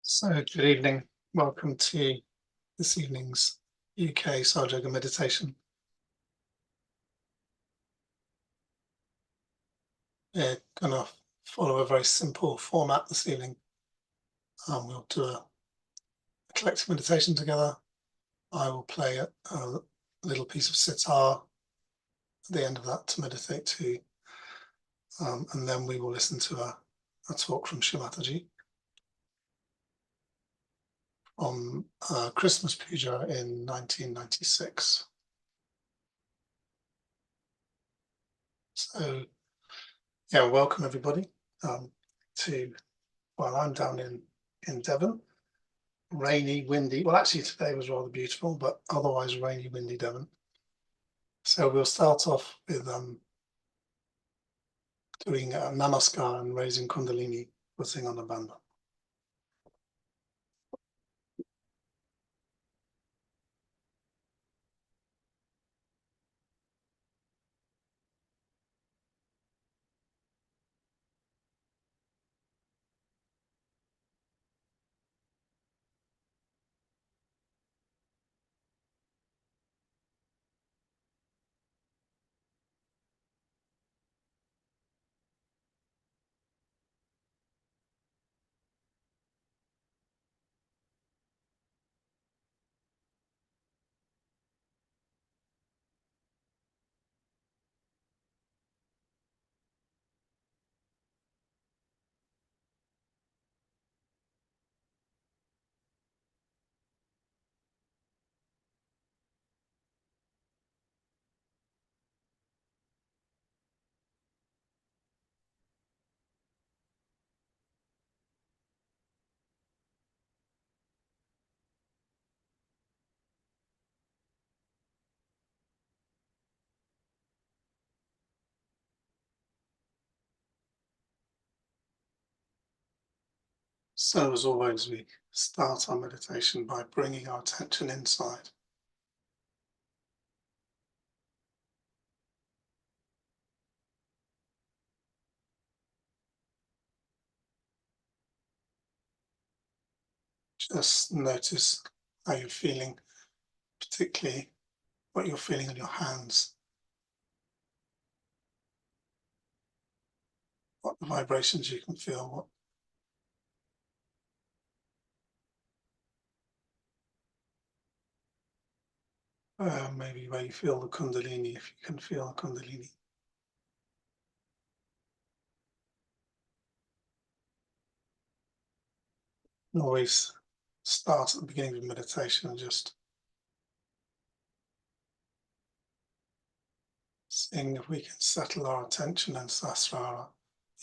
So, good evening. Welcome to this evening's UK SYUK meditation. We're going to follow a very simple format this evening. We'll do a collective meditation together. I will play a little piece of sitar at the end of that to meditate to, and then we will listen to a talk from Shimataji on Christmas Puja in 1996. So, yeah, welcome everybody to, well, I'm down in Devon, rainy, windy. Well, actually today was rather beautiful, but otherwise rainy, windy Devon. So we'll start off with doing a namaskar and raising kundalini, putting on a bandha. So as always, we start our meditation by bringing our attention inside. Just notice how you're feeling, particularly what you're feeling in your hands, what vibrations you can feel, maybe where you feel the kundalini, if you can feel the kundalini. And always start at the beginning of meditation and just seeing if we can settle our attention in Sahasrara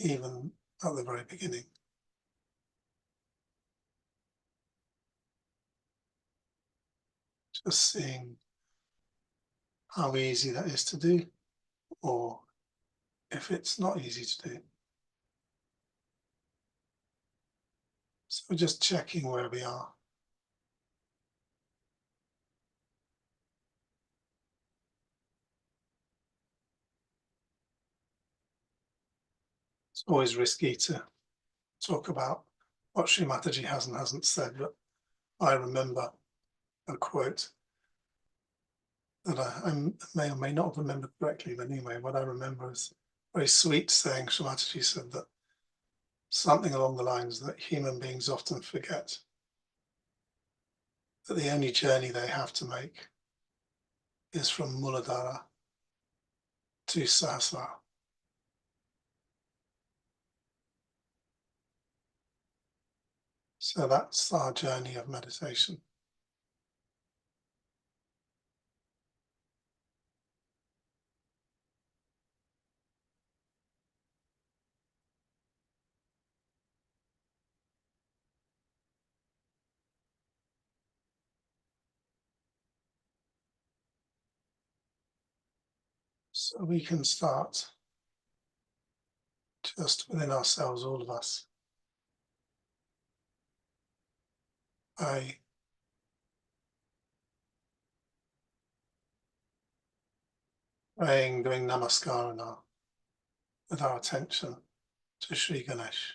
even at the very beginning. Just seeing how easy that is to do, or if it's not easy to do. So we're just checking where we are. It's always risky to talk about what Sri Mataji has and hasn't said, but I remember a quote that I may or may not remember correctly, but anyway, what I remember is a very sweet saying. Sri Mataji said that something along the lines that human beings often forget that the only journey they have to make is from Muladhara to Sahasrara. So that's our journey of meditation. So we can start just within ourselves, all of us, by praying, doing namaskar with our attention to Sri Ganesh.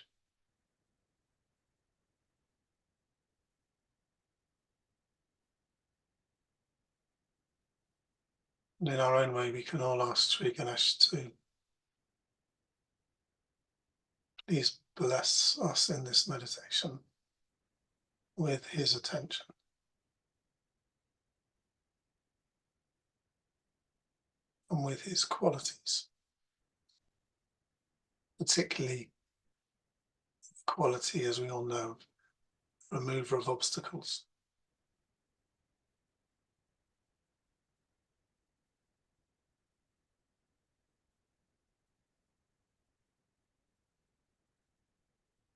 And in our own way, we can all ask Sri Ganesh to please bless us in this meditation with his attention and with his qualities, particularly quality, as we all know, remover of obstacles.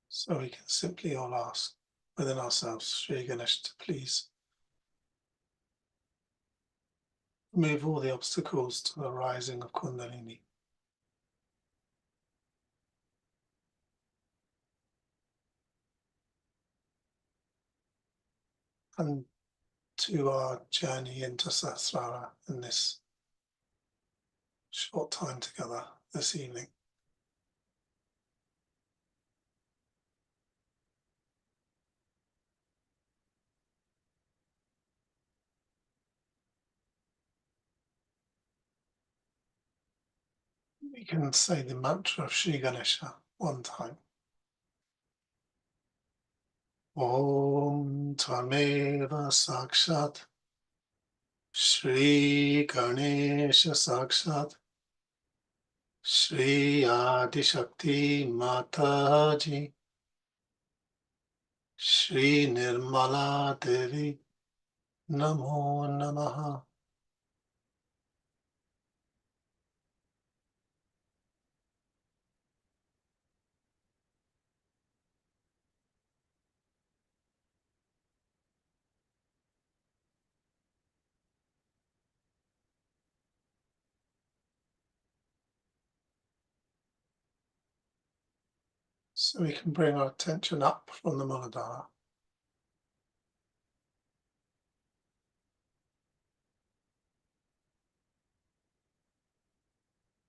So we can simply all ask within ourselves, Sri Ganesh, to please remove all the obstacles to the rising of Kundalini. And to our journey into Sahasrara in this short time together this evening. We can say the mantra of Sri Ganesha one time. Om Tvameva Sakshat Shri Ganesha Sakshat Shri Adi Shakti Mataji Shri Nirmala Devi Namo Namaha. So we can bring our attention up from the Muladhara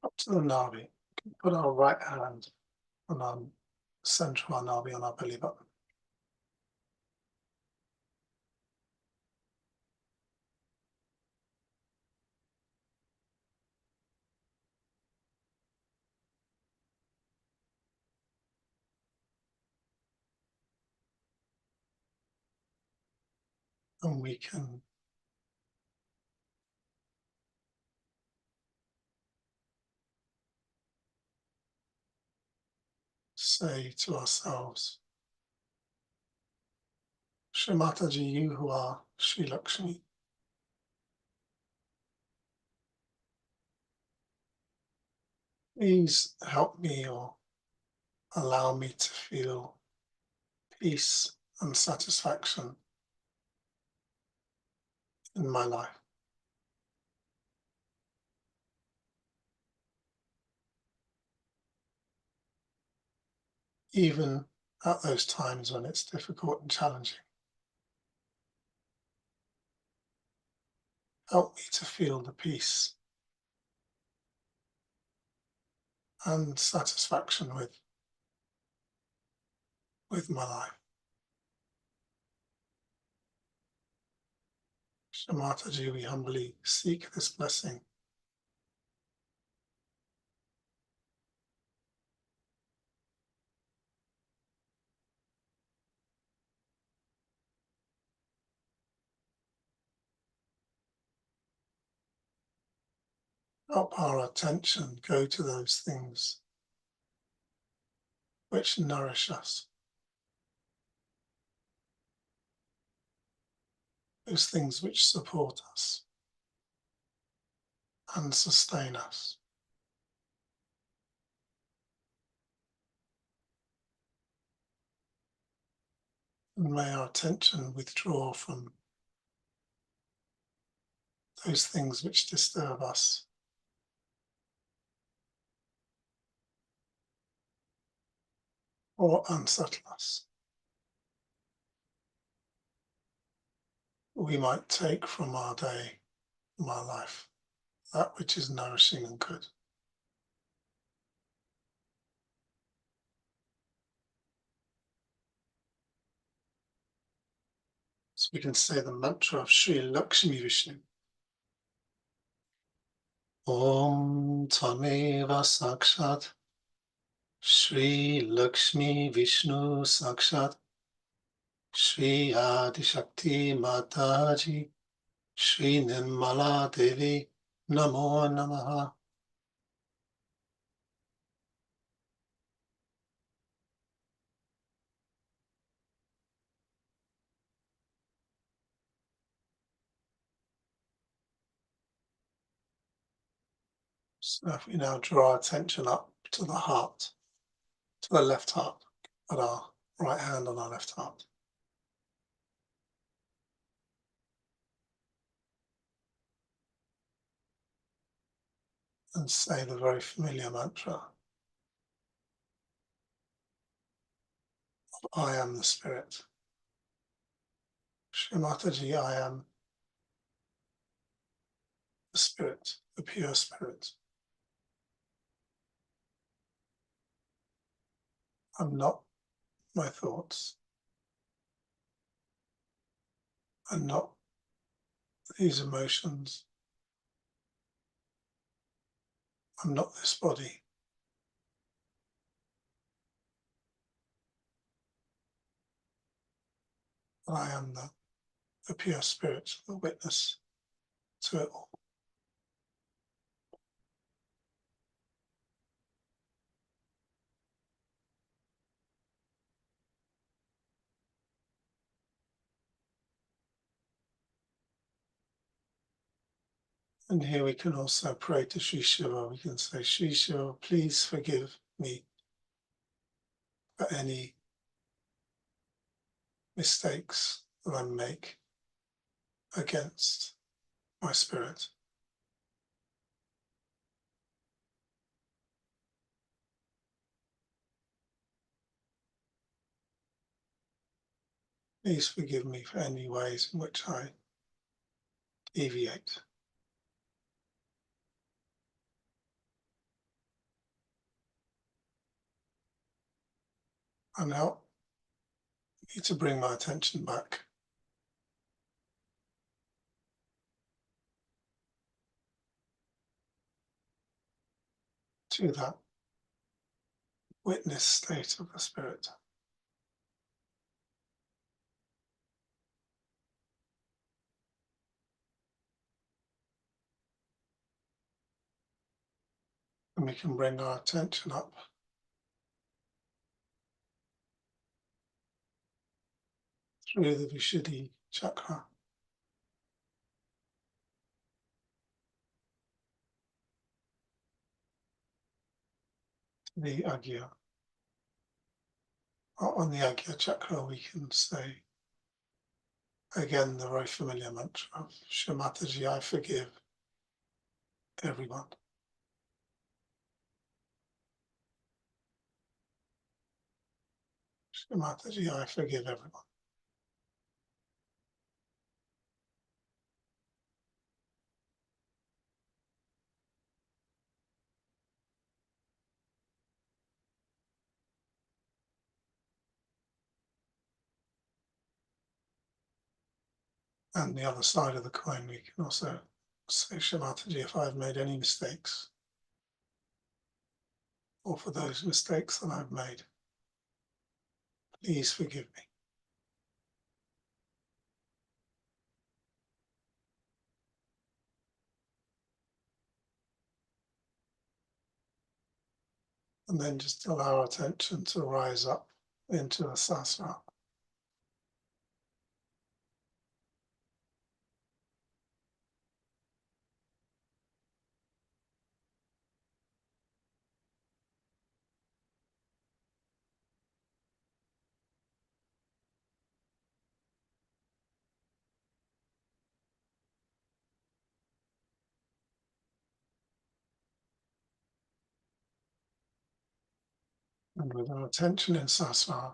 up to the Navi. We can put our right hand on our center of our Navi on our belly button. And we can say to ourselves, Shri Mataji, you who are Shri Lakshmi, please help me or allow me to feel peace and satisfaction in my life. Even at those times when it's difficult and challenging. Help me to feel the peace and satisfaction with my life. Shri Mataji, we humbly seek this blessing. Help our attention go to those things which nourish us, those things which support us and sustain us. And may our attention withdraw from those things which disturb us or unsettle us. We might take from our day, from our life, that which is nourishing and good. So we can say the mantra of Sri Lakshmi Vishnu. Om Tameva Sakshat Shri Lakshmi Vishnu Sakshat Shri Adi Shakti Mataji Shri Nirmala Devi Namo Namaha. So if we now draw our attention up to the heart, to the left heart, at our right hand on our left heart. And say the very familiar mantra, I am the Spirit. Shri Mataji, I am the Spirit, the pure Spirit. I'm not my thoughts. I'm not these emotions. I'm not this body. But I am the pure Spirit, the witness to it all. And here we can also pray to Sri Shiva. We can say, Sri Shiva, please forgive me for any mistakes that I make against my spirit. Please forgive me for any ways in which I deviate. And help me to bring my attention back to that witness state of the spirit. And we can bring our attention up through the Vishuddhi chakra, the Agya. On the Agya chakra, we can say again the very familiar mantra of Shri Mataji, I forgive everyone. Shri Mataji, I forgive everyone. And the other side of the coin, we can also say, Shri Mataji, if I've made any mistakes, or for those mistakes that I've made, please forgive me. And then just allow our attention to rise up into the sasana. And with our attention in sasana,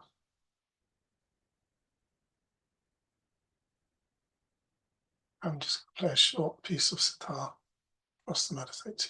I'm just going to play a short piece of sitar for us to meditate to.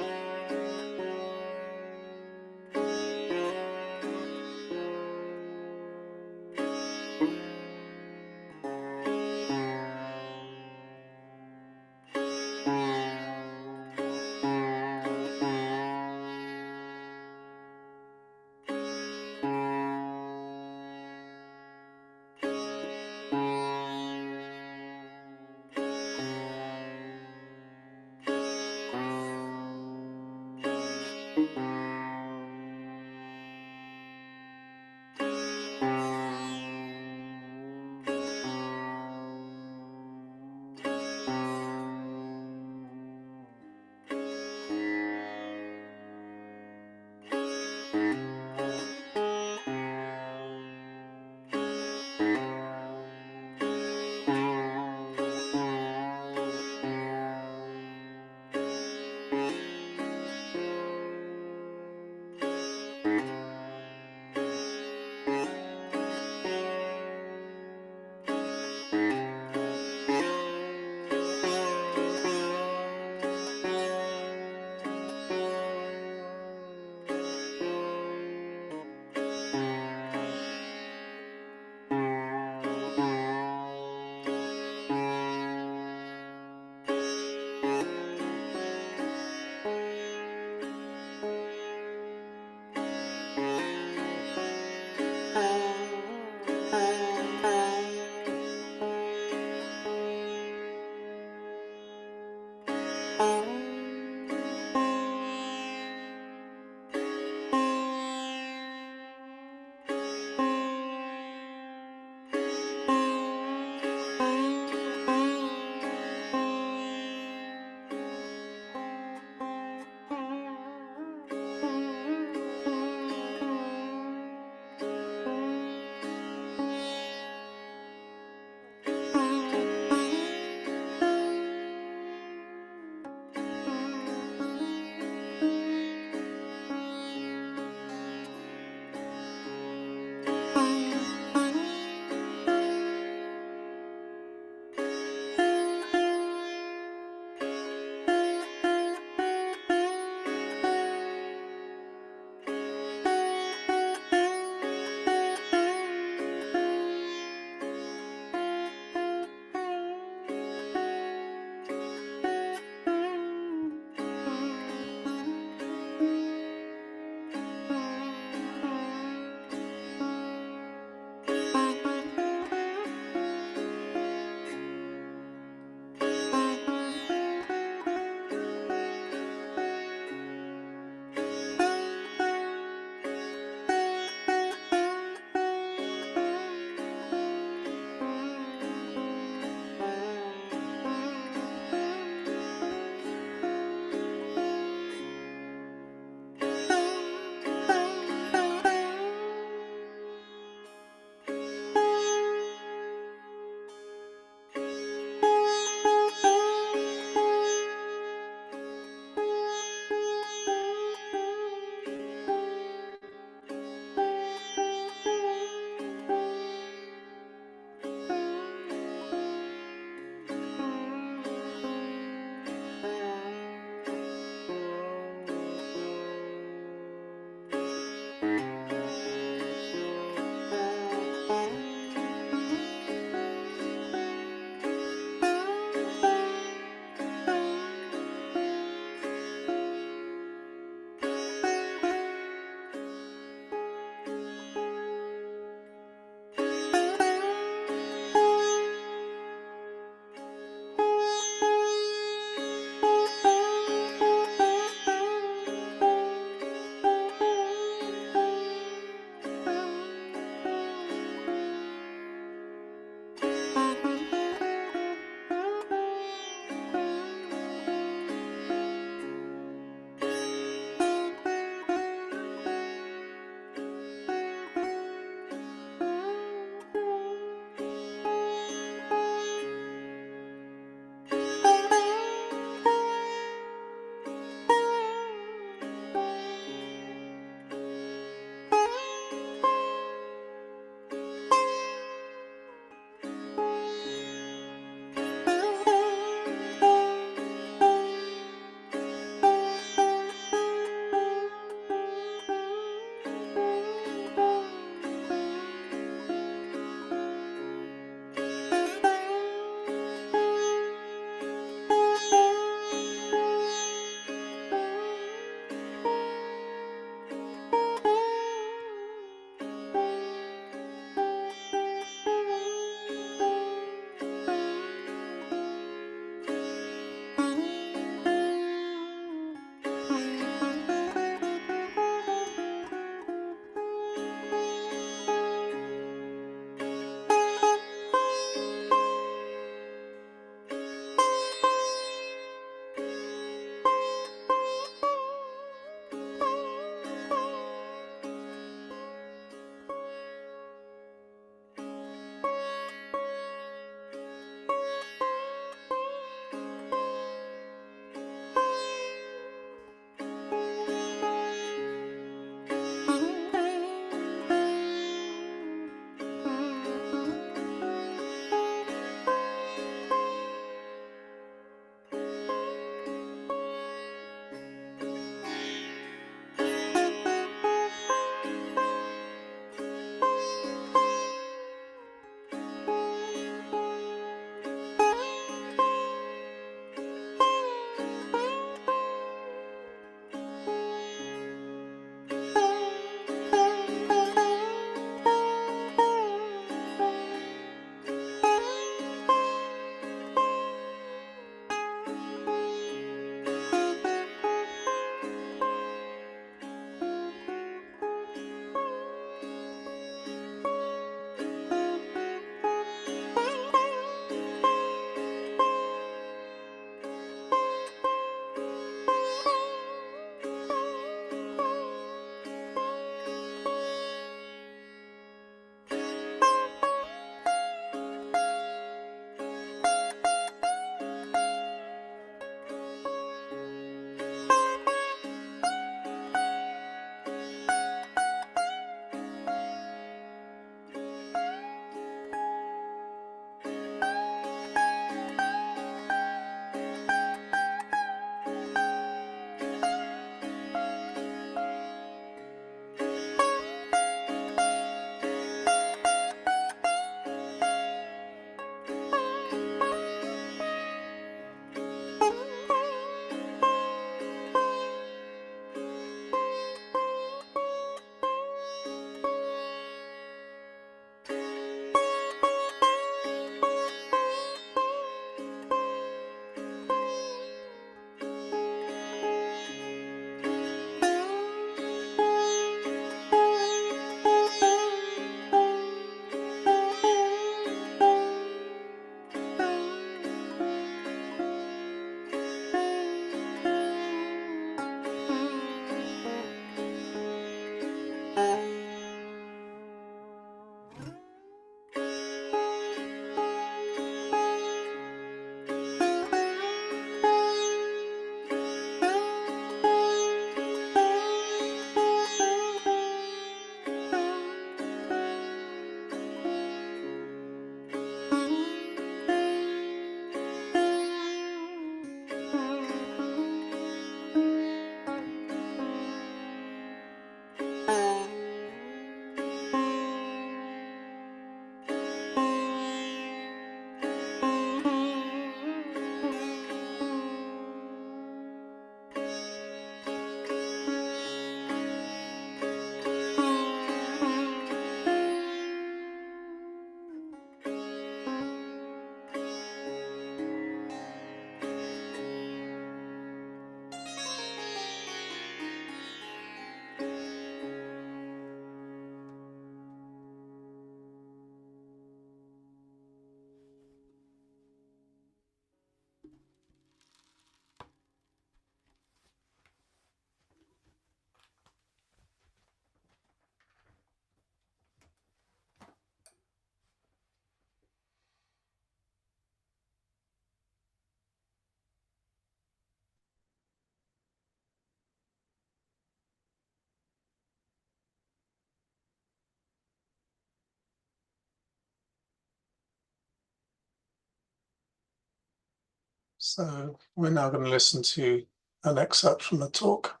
So we're now going to listen to an excerpt from a talk,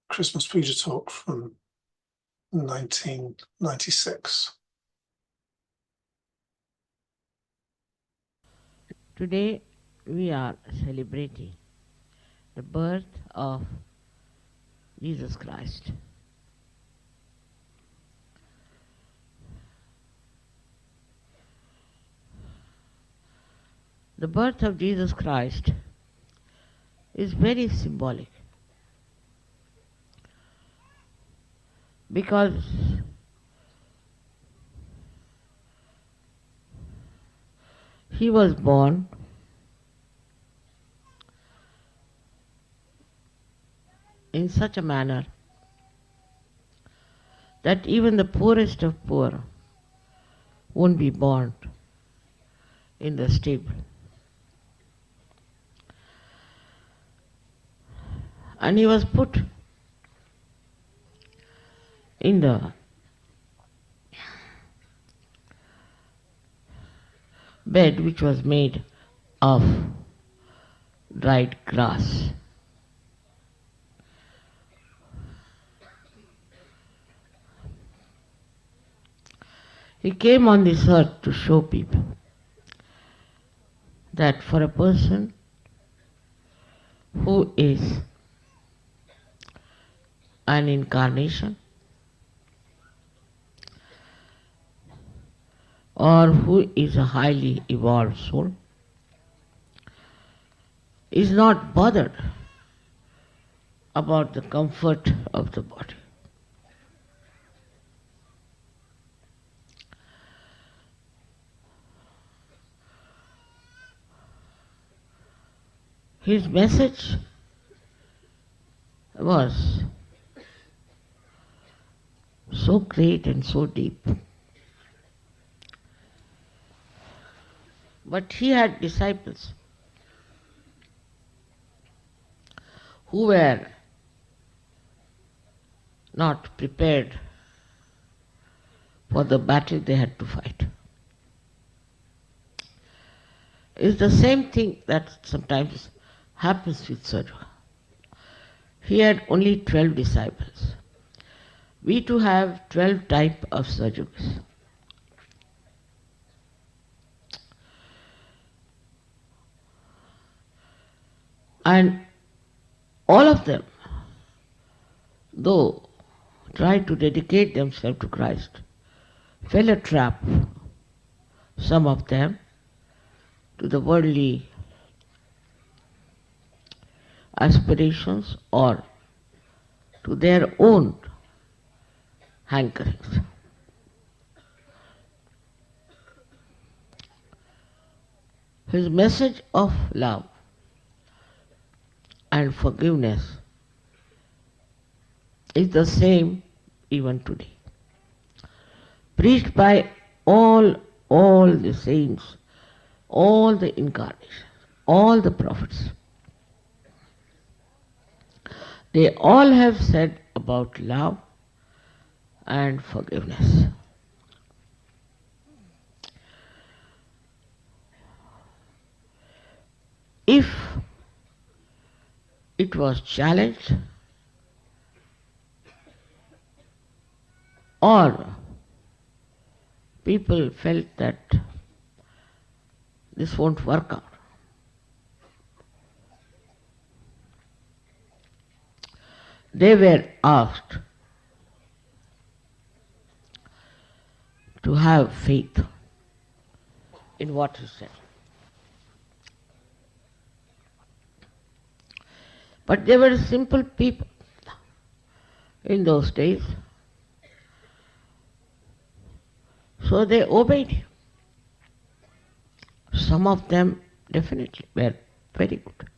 Christmas Puja talk from 1996. Today we are celebrating the birth of Jesus Christ. The birth of Jesus Christ is very symbolic because he was born in such a manner that even the poorest of poor won't be born in the stable. And he was put in the bed which was made of dried grass. He came on this earth to show people that for a person who is an incarnation or who is a highly evolved soul is not bothered about the comfort of the body. His message was so great and so deep. But he had disciples who were not prepared for the battle they had to fight. It's the same thing that sometimes happens with Sadhu. He had only 12 disciples. We too have 12 types of sadhus. And all of them, though tried to dedicate themselves to Christ, fell a trap, some of them, to the worldly aspirations or to their own hankerings. His message of love and forgiveness is the same even today. preached by all the saints, all the incarnations, all the prophets. They all have said about love and forgiveness. If it was challenged or people felt that this won't work out, they were asked to have faith in what he said. But they were simple people in those days, so they obeyed him. Some of them definitely were very good.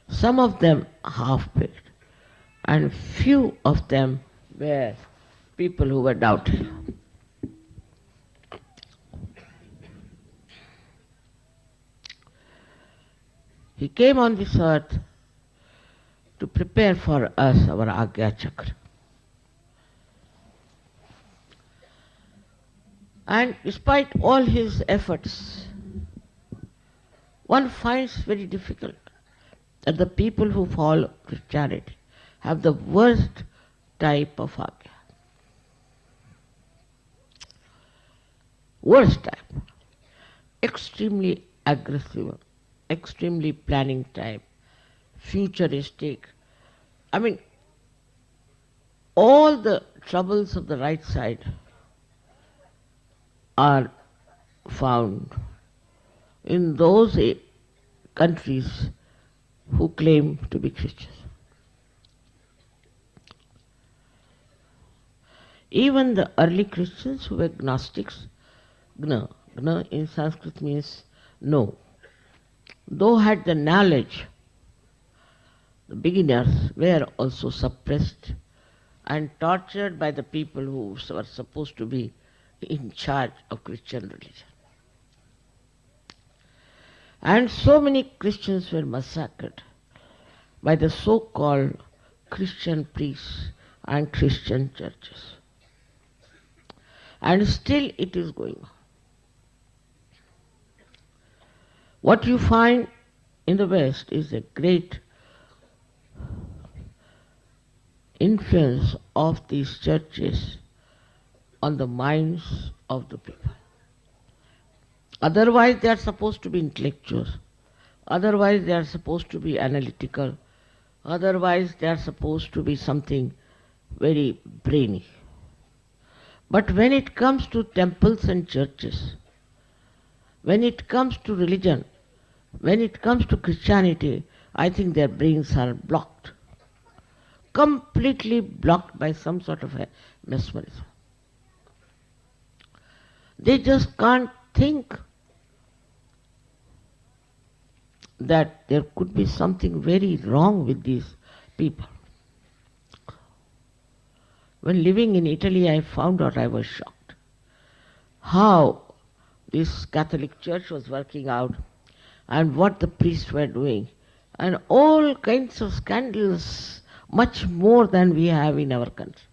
Some of them half-baked, and few of them were people who were doubting. He came on this earth to prepare for us our Agya Chakra. And despite all his efforts, one finds very difficult that the people who follow Christianity have the worst type of Agya. Worst type. Extremely aggressive, extremely planning type, futuristic. I mean, all the troubles of the right side are found in those countries who claim to be Christians. Even the early Christians who were Gnostics, Gna in Sanskrit means no, though had the knowledge, the beginners were also suppressed and tortured by the people who were supposed to be in charge of Christian religion. And so many Christians were massacred by the so-called Christian priests and Christian churches. And still it is going on. What you find in the West is a great influence of these churches on the minds of the people. Otherwise they are supposed to be intellectuals. Otherwise they are supposed to be analytical. Otherwise they are supposed to be something very brainy. But when it comes to temples and churches, when it comes to religion, when it comes to Christianity, I think their brains are blocked. Completely blocked by some sort of a mesmerism. They just can't think that there could be something very wrong with these people. When living in Italy, I found out, I was shocked how this Catholic Church was working out and what the priests were doing, and all kinds of scandals, much more than we have in our country.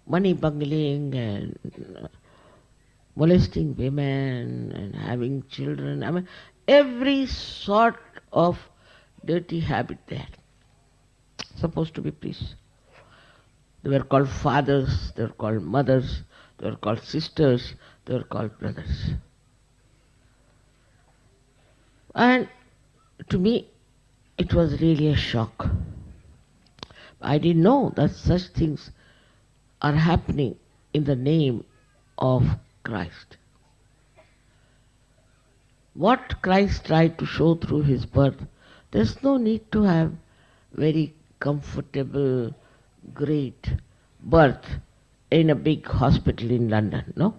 Money bungling and molesting women and having children. I mean, every sort of dirty habit there. Supposed to be priests. They were called fathers, they were called mothers, they were called sisters, they were called brothers. And to me, it was really a shock. I didn't know that such things are happening in the name of Christ. What Christ tried to show through his birth, there's no need to have very comfortable, great birth in a big hospital in London, no?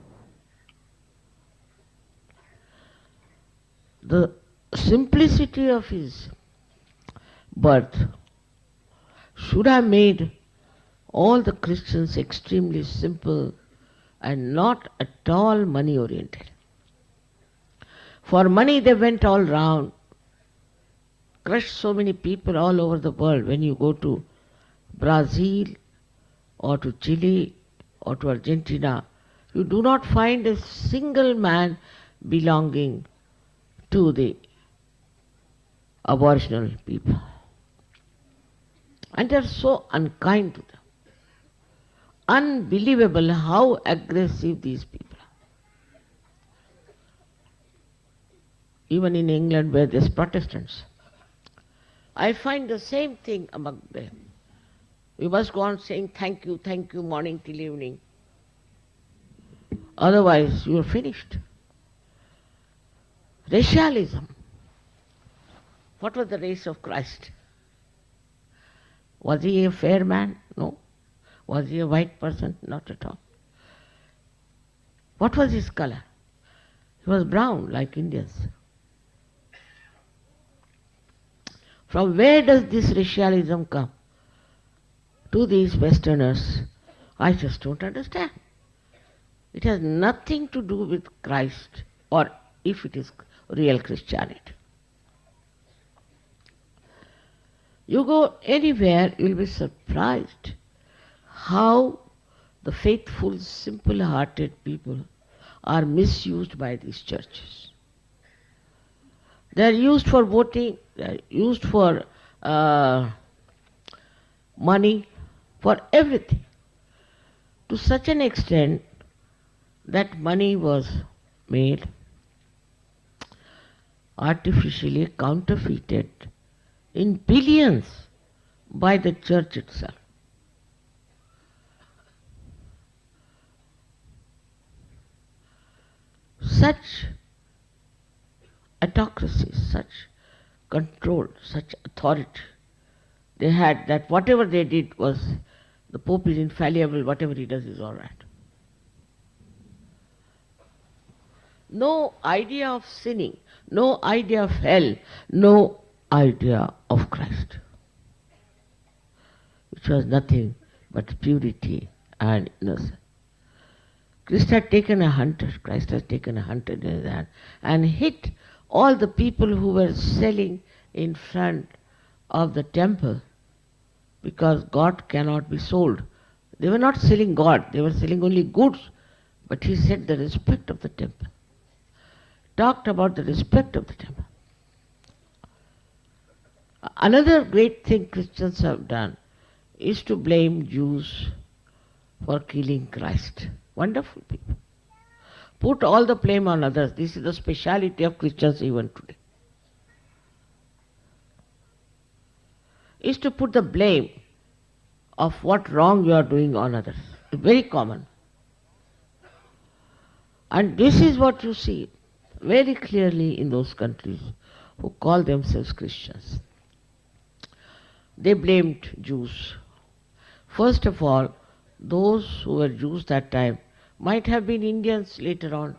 The simplicity of his birth should have made all the Christians extremely simple and not at all money oriented. For money they went all round, crushed so many people all over the world. When you go to Brazil or to Chile or to Argentina, you do not find a single man belonging to the Aboriginal people. And they are so unkind to them. Unbelievable how aggressive these people are. Even in England where there's Protestants, I find the same thing among them. We must go on saying thank you, morning till evening. Otherwise you are finished. Racialism. What was the race of Christ? Was he a fair man? No. Was he a white person? Not at all. What was his color? He was brown like Indians. From where does this racialism come to these Westerners? I just don't understand. It has nothing to do with Christ, or if it is real Christianity. You go anywhere, you'll be surprised how the faithful, simple-hearted people are misused by these churches. They are used for voting, they are used for money, for everything. To such an extent that money was made artificially counterfeited in billions by the church itself. Such autocracy, such control, such authority they had, that whatever they did was, the Pope is infallible, whatever he does is all right. No idea of sinning, no idea of hell, no idea of Christ, which was nothing but purity and innocence. Christ has taken a hunter in his hand and hit all the people who were selling in front of the temple, because God cannot be sold. They were not selling God, they were selling only goods, but he said the respect of the temple. Talked about the respect of the temple. Another great thing Christians have done is to blame Jews for killing Christ. Wonderful people. Put all the blame on others. This is the speciality of Christians even today. Is to put the blame of what wrong you are doing on others. It's very common. And this is what you see very clearly in those countries who call themselves Christians. They blamed Jews. First of all, those who were Jews that time might have been Indians later on.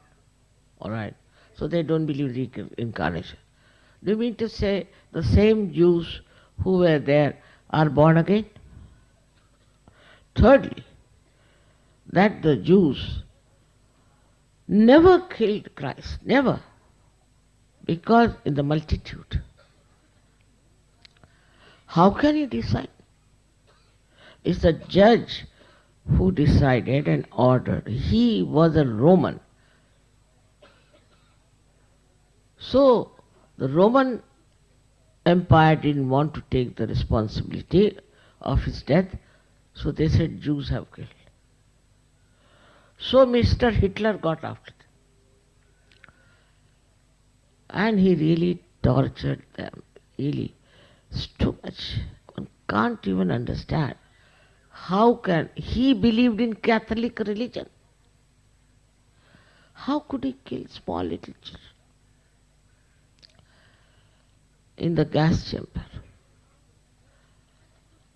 All right. So they don't believe reincarnation. Do you mean to say the same Jews who were there are born again? Thirdly, that the Jews never killed Christ, never, because in the multitude. How can he decide? It's the judge who decided and ordered. He was a Roman. So the Roman Empire didn't want to take the responsibility of his death, so they said Jews have killed. So Mr. Hitler got after them. And he really tortured them, really. It's too much. One can't even understand. How can he believed in Catholic religion? How could he kill small little children in the gas chamber?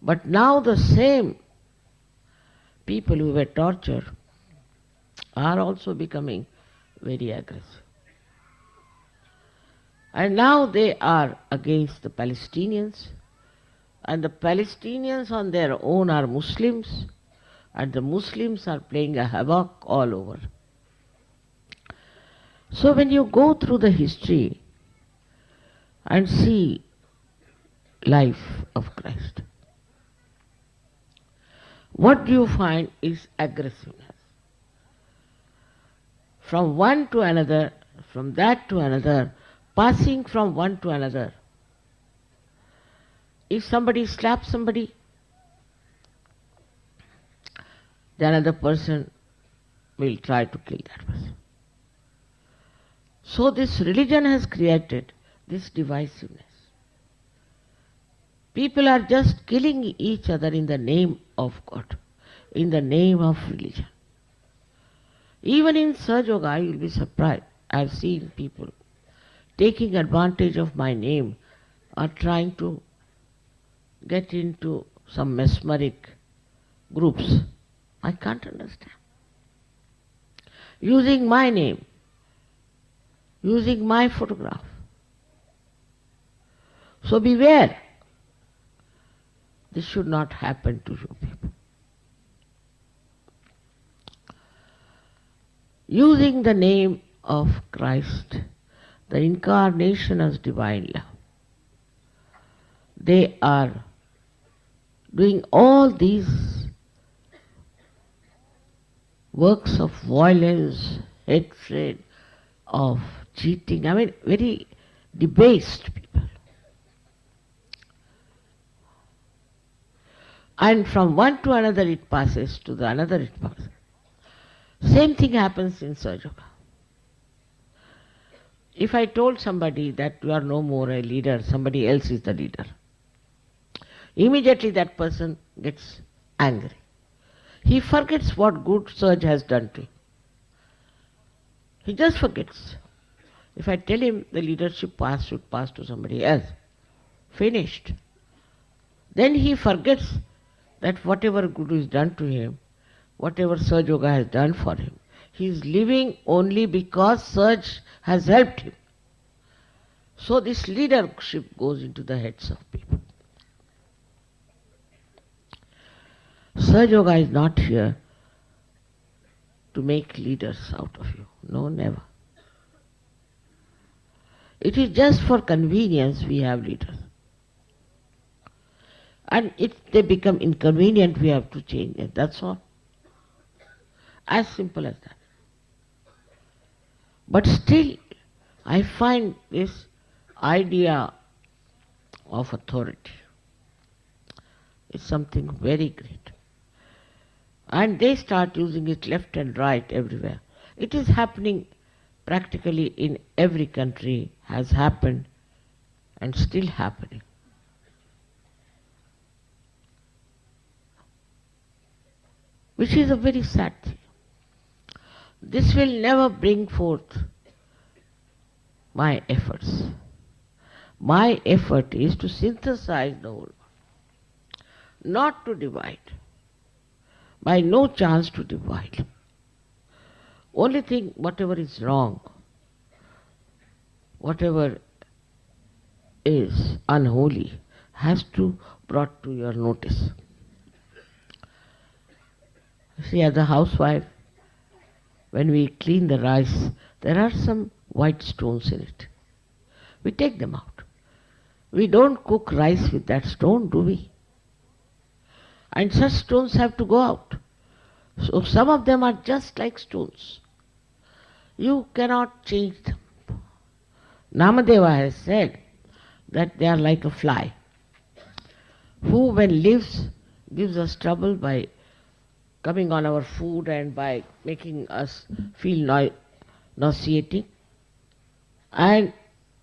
But now the same people who were tortured are also becoming very aggressive. And now they are against the Palestinians, and the Palestinians on their own are Muslims, and the Muslims are playing a havoc all over. So when you go through the history and see life of Christ, what do you find is aggressiveness. From one to another, from that to another, passing from one to another. If somebody slaps somebody, the another person will try to kill that person. So this religion has created this divisiveness. People are just killing each other in the name of God, in the name of religion. Even in Sahaja Yoga, you will be surprised. I have seen people taking advantage of my name or trying to get into some mesmeric groups. I can't understand. Using my name, using my photograph. So beware. This should not happen to you people. Using the name of Christ, the incarnation as divine love, they are doing all these works of violence, hatred, of cheating. I mean, very debased people. And from one to another it passes, to the another it passes. Same thing happens in Sahaja Yoga. If I told somebody that you are no more a leader, somebody else is the leader, immediately that person gets angry. He forgets what good Sahaja has done to him. He just forgets. If I tell him the leadership pass should pass to somebody else, finished. Then he forgets that whatever good is done to him, whatever Sahaja Yoga has done for him, he is living only because Sahaja has helped him. So this leadership goes into the heads of people. Sahaja Yoga is not here to make leaders out of you. No, never. It is just for convenience we have leaders. And if they become inconvenient, we have to change it. That's all. As simple as that. But still, I find this idea of authority is something very great. And they start using it left and right everywhere. It is happening practically in every country, has happened and still happening. Which is a very sad thing. This will never bring forth my efforts. My effort is to synthesize the whole, not to divide. By no chance to divide. Only thing, whatever is wrong, whatever is unholy, has to brought to your notice. See, as a housewife, when we clean the rice, there are some white stones in it. We take them out. We don't cook rice with that stone, do we? And such stones have to go out. So some of them are just like stones. You cannot change them. Namadeva has said that they are like a fly, who when lives gives us trouble by coming on our food and by making us feel nauseating. And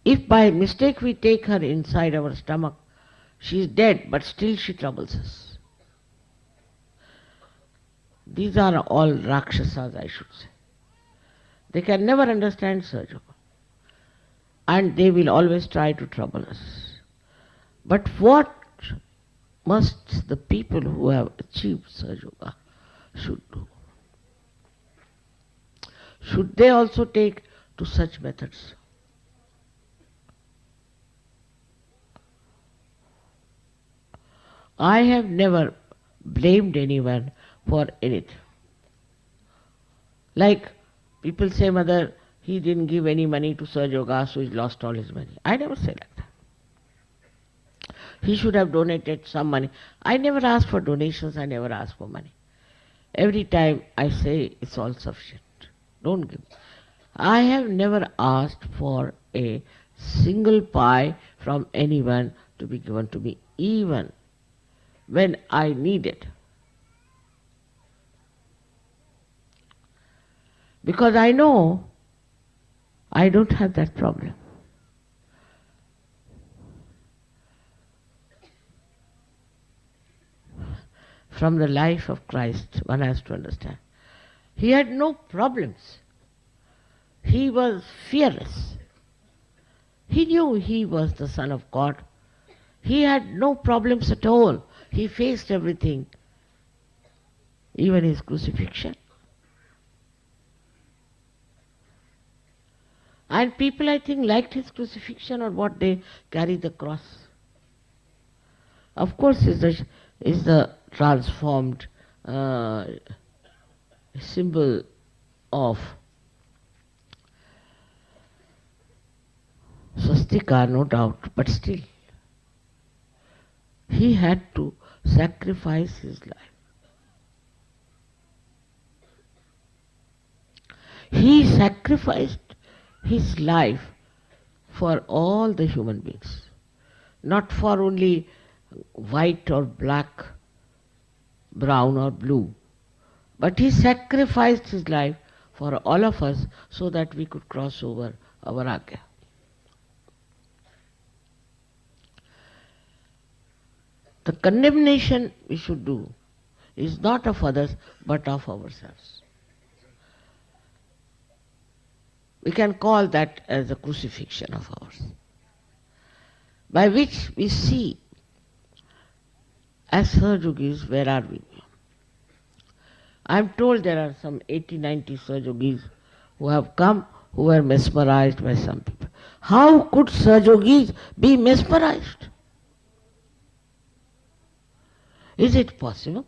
if by mistake we take her inside our stomach, she is dead, but still she troubles us. These are all Rakshasas, I should say. They can never understand Sahaja Yoga. And they will always try to trouble us. But what must the people who have achieved Sahaja Yoga should do? Should they also take to such methods? I have never blamed anyone for anything. Like people say, Mother, he didn't give any money to Sir Yoga, so he lost all his money. I never say like that. He should have donated some money. I never ask for donations, I never ask for money. Every time I say it's all sufficient. Don't give. I have never asked for a single pie from anyone to be given to me, even when I need it. Because I know I don't have that problem. From the life of Christ, one has to understand. He had no problems. He was fearless. He knew he was the Son of God. He had no problems at all. He faced everything, even his crucifixion. And people, I think, liked his crucifixion or what, they carried the cross. Of course, is the transformed symbol of swastika, no doubt, but still, he had to sacrifice his life. He sacrificed his life for all the human beings, not for only white or black, brown or blue, but he sacrificed his life for all of us so that we could cross over our Agya. The condemnation we should do is not of others but of ourselves. We can call that as a crucifixion of ours, by which we see, as Sahajogis, where are we? I am told there are some 80, 90 Sahajogis who have come who were mesmerized by some people. How could Sahajogis be mesmerized? Is it possible?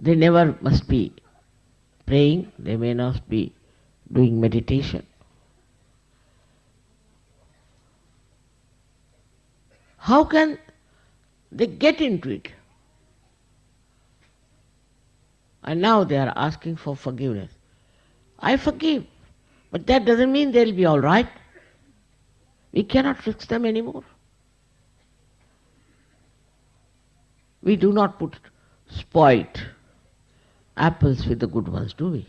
They never must be praying, they may not be doing meditation. How can they get into it? And now they are asking for forgiveness. I forgive, but that doesn't mean they'll be all right. We cannot fix them anymore. We do not put spoiled apples with the good ones, do we?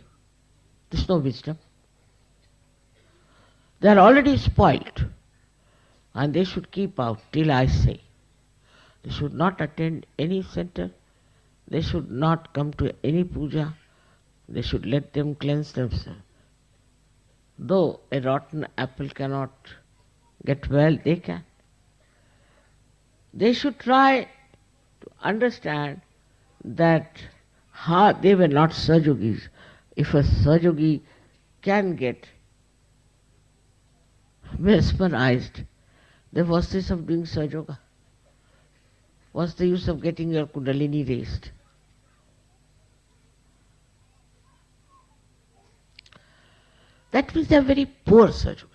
There's no wisdom. They are already spoiled, and they should keep out till I say. They should not attend any center. They should not come to any puja. They should let them cleanse themselves. Though a rotten apple cannot get well, they can. They should try to understand that they were not Sahajogis. If a Sahajogi can get mesmerized, then what's the use of doing Sahajoga? What's the use of getting your Kundalini raised? That means they are very poor Sahajogis.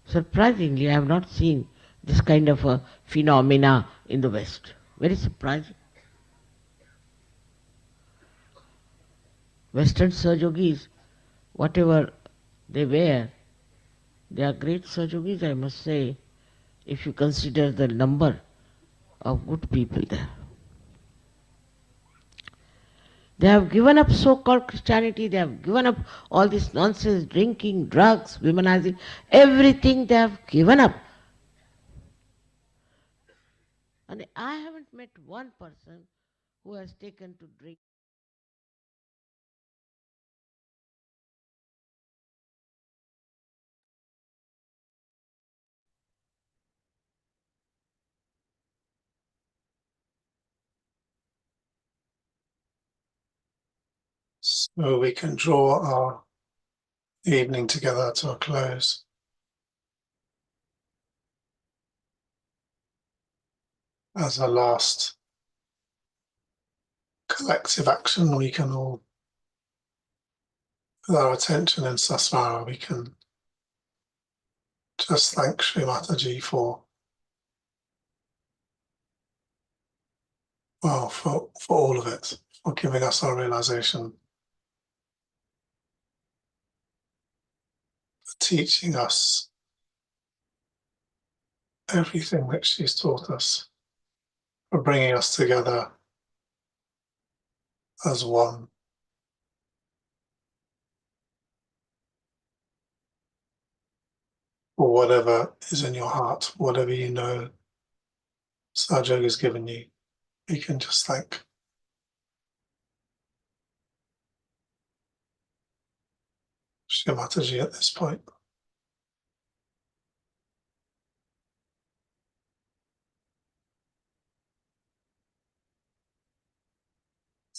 Surprisingly, I have not seen this kind of a phenomena in the West. Very surprising. Western Sahajogis, whatever they wear, they are great Sahajogis, I must say, if you consider the number of good people there. They have given up so-called Christianity, they have given up all this nonsense, drinking, drugs, womanizing, everything they have given up. And I haven't met one person who has taken to drink. So we can draw our evening together to a close. as a last collective action, we can all, with our attention in Sasvara, we can just thank Sri Mataji for, well, for all of it, for giving us our realization, for teaching us everything that she's taught us, for bringing us together as one. Or whatever is in your heart, whatever you know Sajog has given you, you can just thank Shri Mataji at this point.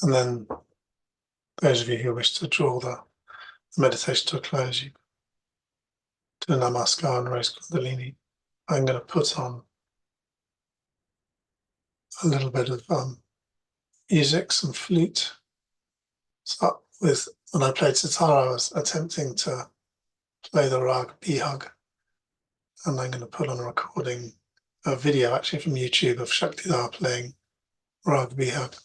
And then those of you who wish to draw the meditation to a close, you do a namaskar and raise Kundalini. I'm going to put on a little bit of music, some flute. So when I played sitar, I was attempting to play the rag Bihag, and I'm going to put on a video actually from YouTube of Shaktidar playing rag Bihag.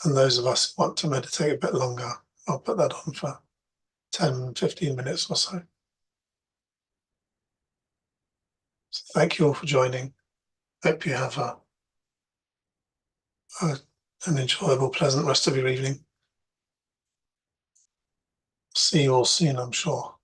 And those of us who want to meditate a bit longer, I'll put that on for 10, 15 minutes or so. So thank you all for joining. Hope you have an enjoyable, pleasant rest of your evening. See you all soon, I'm sure.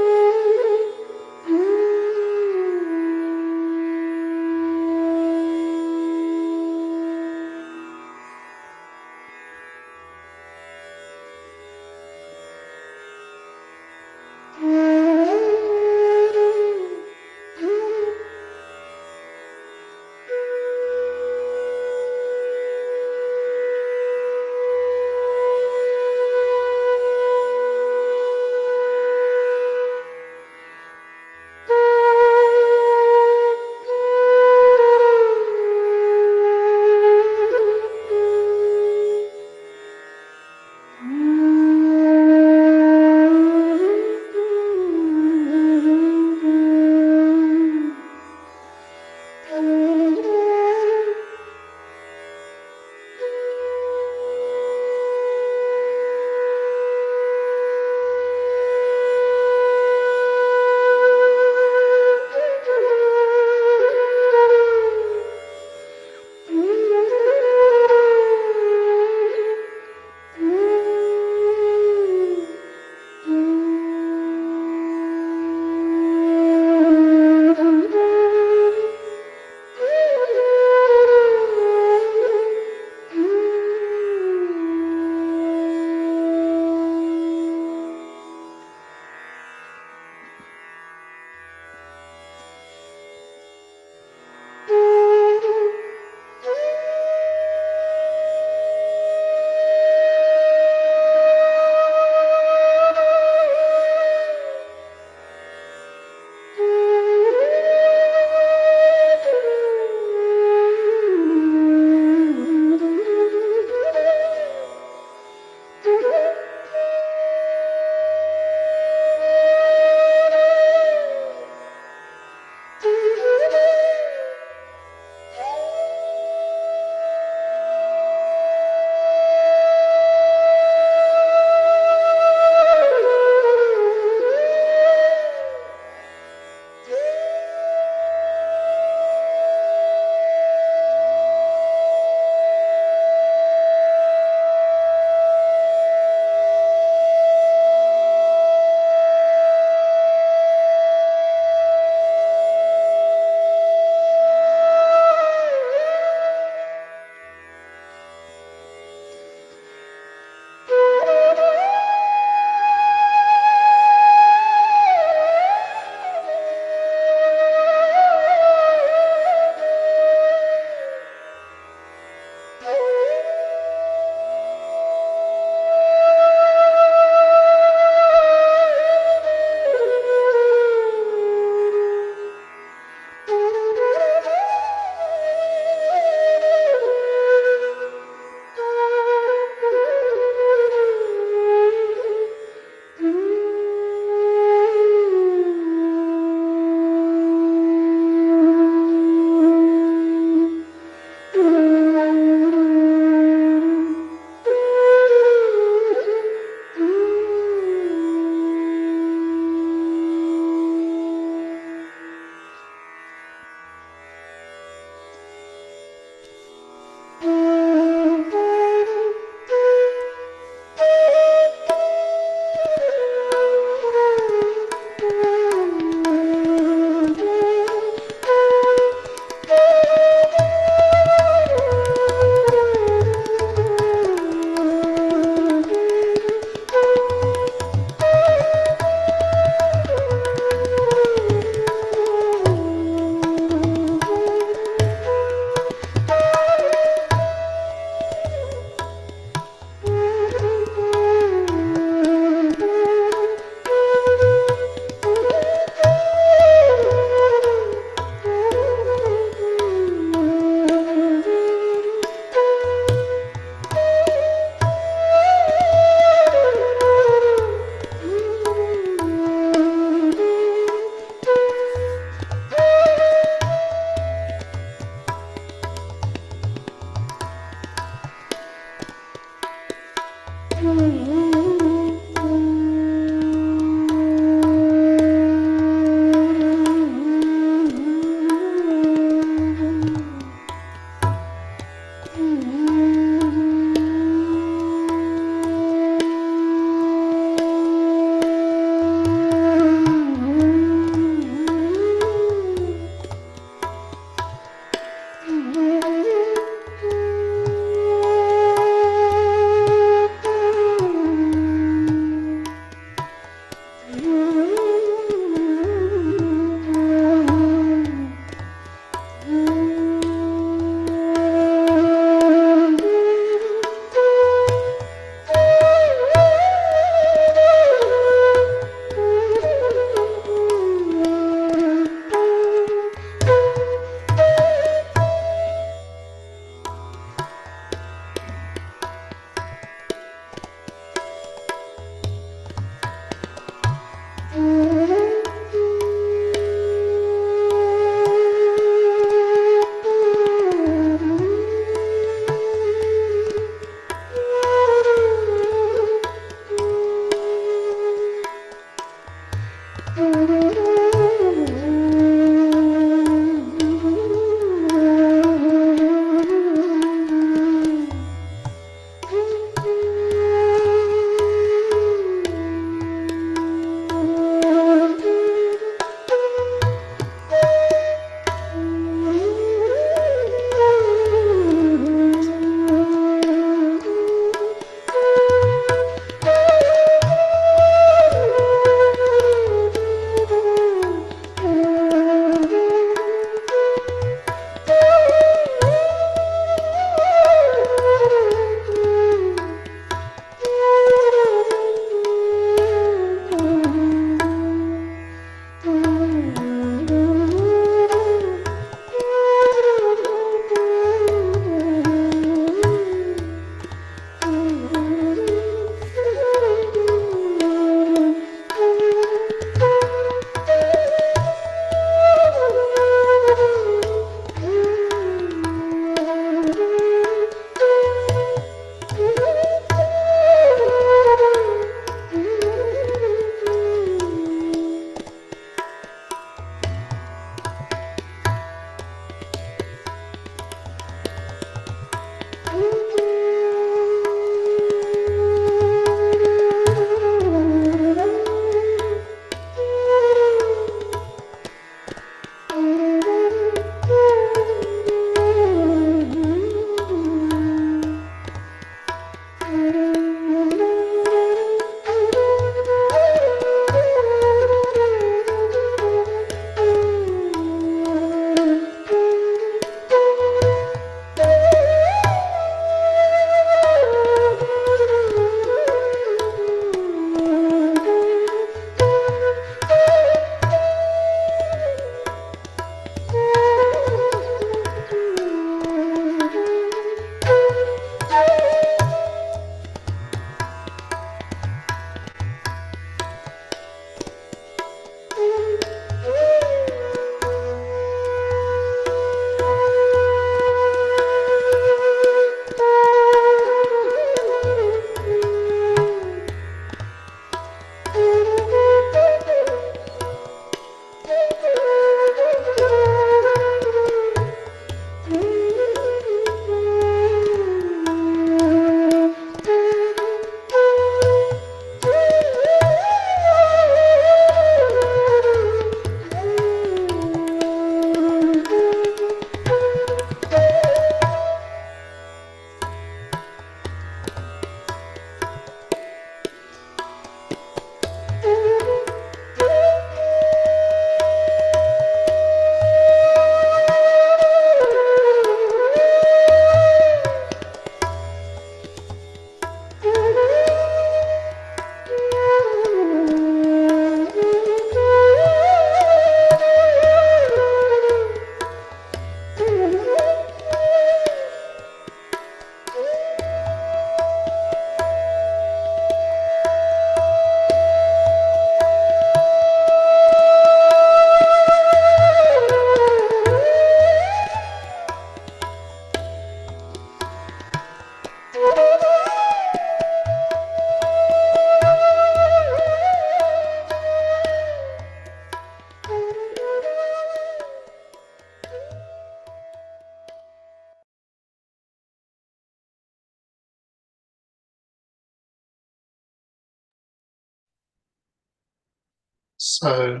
So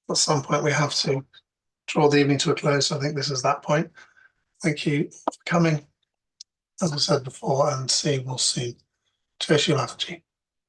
at some point we have to draw the evening to a close. I think this is that point. Thank you for coming, as I said before, and see you all soon. Jai Shri Mataji.